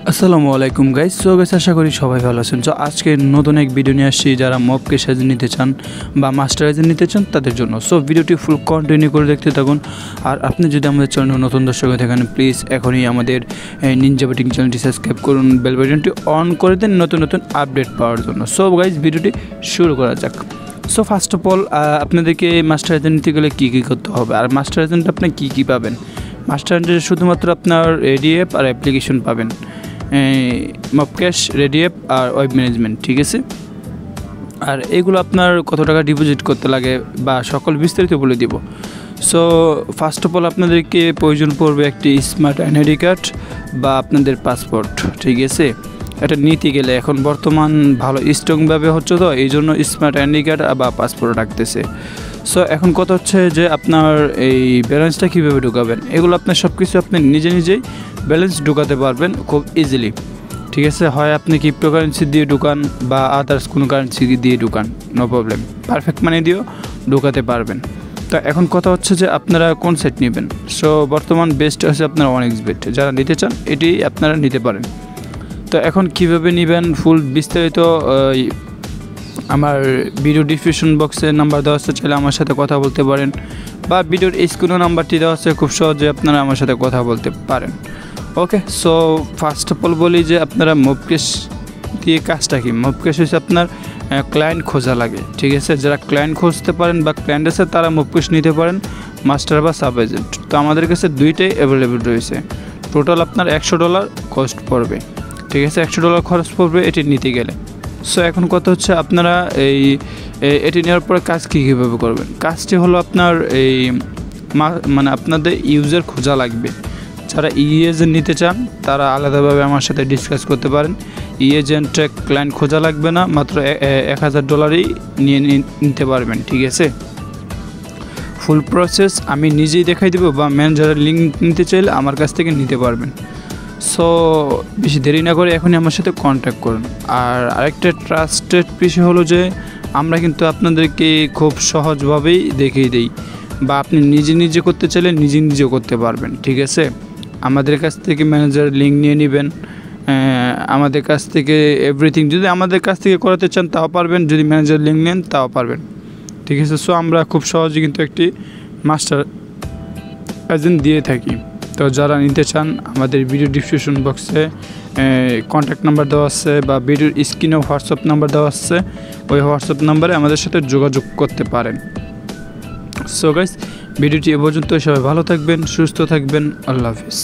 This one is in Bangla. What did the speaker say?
আসসালামু আলাইকুম গাইস। সো গাইস, আশা করি সবাই ভালো আছেন। সো আজকে নতুন এক ভিডিও নিয়ে আসছি যারা মব কেস এজেন্ট নিতে চান বা মাস্টার এজেন্ট নিতে চান তাদের জন্য। সো ভিডিওটি ফুল কন্টিনিউ করে দেখতে থাকুন। আর আপনি যদি আমাদের চ্যানেলে নতুন দর্শক হয়ে থাকেন, প্লিজ এখনই আমাদের নিনজা বেটিং চ্যানেলটি সাবস্ক্রাইব করুন, বেল বাটনটি অন করে দেন নতুন নতুন আপডেট পাওয়ার জন্য। সো গাইস, ভিডিওটি শুরু করা যাক। সো ফার্স্ট অফ অল, আপনাদেরকে মাস্টার এজেন্ট নিতে গেলে কী কী করতে হবে আর মাস্টার এজেন্ট আপনি কী কী পাবেন। মাস্টার এজেন্টে শুধুমাত্র আপনার রেডিএপ আর অ্যাপ্লিকেশন পাবেন, মব ক্যাশ, রেডিএপ আর ওয়েব ম্যানেজমেন্ট, ঠিক আছে। আর এগুলো আপনার কত টাকা ডিপোজিট করতে লাগে বা সকল বিস্তারিত বলে দিব। সো ফার্স্ট অফ অল আপনাদেরকে প্রয়োজন পড়বে একটি স্মার্ট আইডি কার্ড বা আপনাদের পাসপোর্ট, ঠিক আছে। এটা নিতে গেলে এখন বর্তমান ভালো স্ট্রংভাবে হচ্ছে, তো এই জন্য স্মার্ট আইডি কার্ড বা পাসপোর্ট রাখতেছে। সো এখন কথা হচ্ছে যে আপনার এই ব্যালেন্সটা কীভাবে ঢুকাবেন, এগুলো আপনার সব কিছু আপনি নিজেই ব্যালেন্স ঢুকাতে পারবেন খুব ইজিলি, ঠিক আছে। হয় আপনি ক্রিপ্টোকারেন্সি দিয়ে ঢুকান বা আদার্স কোনো কারেন্সি দিয়ে ঢুকান, নো প্রবলেম, পারফেক্ট মানি দিয়েও ঢুকাতে পারবেন। তো এখন কথা হচ্ছে যে আপনারা কোন সাইট নেবেন। সো বর্তমান বেস্ট আছে আপনার OneXBet, যারা নিতে চান এটি আপনারা নিতে পারেন। তো এখন কিভাবে নেবেন ফুল বিস্তারিত আমার ভিডিও ডিসক্রিপশন বক্সে নাম্বার দেওয়া আছে, চাইলে আমার সাথে কথা বলতে পারেন, বা ভিডিওর স্ক্রিনে নাম্বারটি দেওয়া আছে, খুব সহজে আপনারা আমার সাথে কথা বলতে পারেন। ওকে, সো ফার্স্ট অফ অল বলি যে আপনারা মব কেস দিয়ে কাজটা কি। মব কেস হচ্ছে আপনার ক্লায়েন্ট খোঁজা লাগে, ঠিক আছে। যারা ক্লায়েন্ট খুঁজতে পারেন বা ক্লায়েন্ট আছে তারা মব কেস নিতে পারেন, মাস্টার বা সাব এজেন্ট। তো আমাদের কাছে দুইটাই অ্যাভেলেবেল রয়েছে। টোটাল আপনার $100 কস্ট পড়বে, ঠিক আছে। $100 খরচ পড়বে এটি নিতে গেলে। সো এখন কথা হচ্ছে আপনারা এটি নেওয়ার পরে কাজ কীভাবে করবেন। কাজটি হলো আপনার মানে আপনাদের ইউজার খোঁজা লাগবে। যারা এজেন্ট নিতে চান তারা আলাদাভাবে আমার সাথে ডিসকাস করতে পারেন। এজেন্ট ক্লায়েন্ট খোঁজা লাগবে না, মাত্র $1000 নিয়ে নিতে পারবেন, ঠিক আছে। ফুল প্রসেস আমি নিজেই দেখাই দেবো, বা ম্যানেজারের লিঙ্ক নিতে চাইলে আমার কাছ থেকে নিতে পারবেন। সো বেশি দেরি না করে এখনই আমার সাথে কন্ট্যাক্ট করুন। আর আরেকটা ট্রাস্টেড বিষয় হলো যে আমরা কিন্তু আপনাদেরকে খুব সহজভাবেই দেখিয়ে দিই, বা আপনি নিজে করতে চাইলে নিজেও করতে পারবেন, ঠিক আছে। আমাদের কাছ থেকে ম্যানেজারের লিঙ্ক নিয়ে নেবেন, আমাদের কাছ থেকে এভরিথিং। যদি আমাদের কাছ থেকে করাতে চান তাও পারবেন, যদি ম্যানেজারের লিঙ্ক নেন তাও পারবেন, ঠিক আছে। সো আমরা খুব সহজে কিন্তু একটি মাস্টার এজেন্ট দিয়ে থাকি। তো যারা নিতে চান আমাদের ভিডিও ডিসক্রিপশন বক্সে কন্ট্যাক্ট নাম্বার দেওয়া আছে, বা ভিডিওর স্ক্রিনে হোয়াটসঅ্যাপ নাম্বার দেওয়া আছে, ওই হোয়াটসঅ্যাপ নাম্বারে আমাদের সাথে যোগাযোগ করতে পারেন। সো গাইস, ভিডিওটি এ পর্যন্ত। সবাই ভালো থাকবেন, সুস্থ থাকবেন, আল্লাহ হাফিজ।